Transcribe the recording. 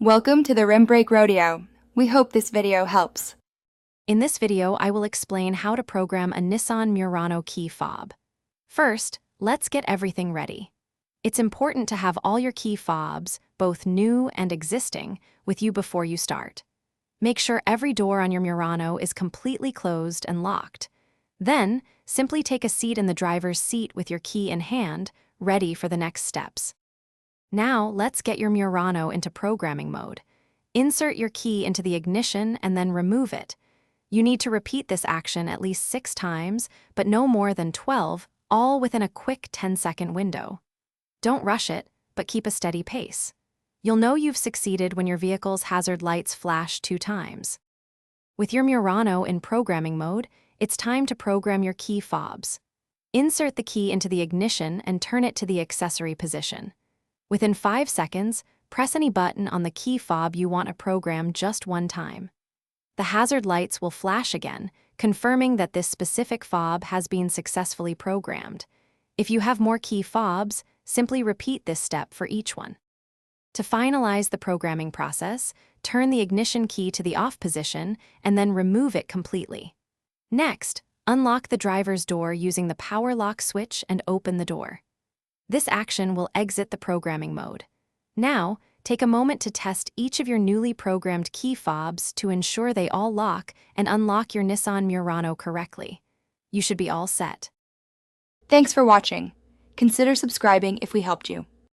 Welcome to the Rim Brake Rodeo. We hope this video helps. In this video, I will explain how to program a Nissan Murano key fob. First, let's get everything ready. It's important to have all your key fobs, both new and existing, with you before you start. Make sure every door on your Murano is completely closed and locked. Then, simply take a seat in the driver's seat with your key in hand, ready for the next steps. Now, let's get your Murano into programming mode. Insert your key into the ignition and then remove it. You need to repeat this action at least 6 times, but no more than 12, all within a quick 10-second window. Don't rush it, but keep a steady pace. You'll know you've succeeded when your vehicle's hazard lights flash 2 times. With your Murano in programming mode, it's time to program your key fobs. Insert the key into the ignition and turn it to the accessory position. Within 5 seconds, press any button on the key fob you want to program just one time. The hazard lights will flash again, confirming that this specific fob has been successfully programmed. If you have more key fobs, simply repeat this step for each one. To finalize the programming process, turn the ignition key to the off position and then remove it completely. Next, unlock the driver's door using the power lock switch and open the door. This action will exit the programming mode. Now, take a moment to test each of your newly programmed key fobs to ensure they all lock and unlock your Nissan Murano correctly. You should be all set. Thanks for watching. Consider subscribing if we helped you.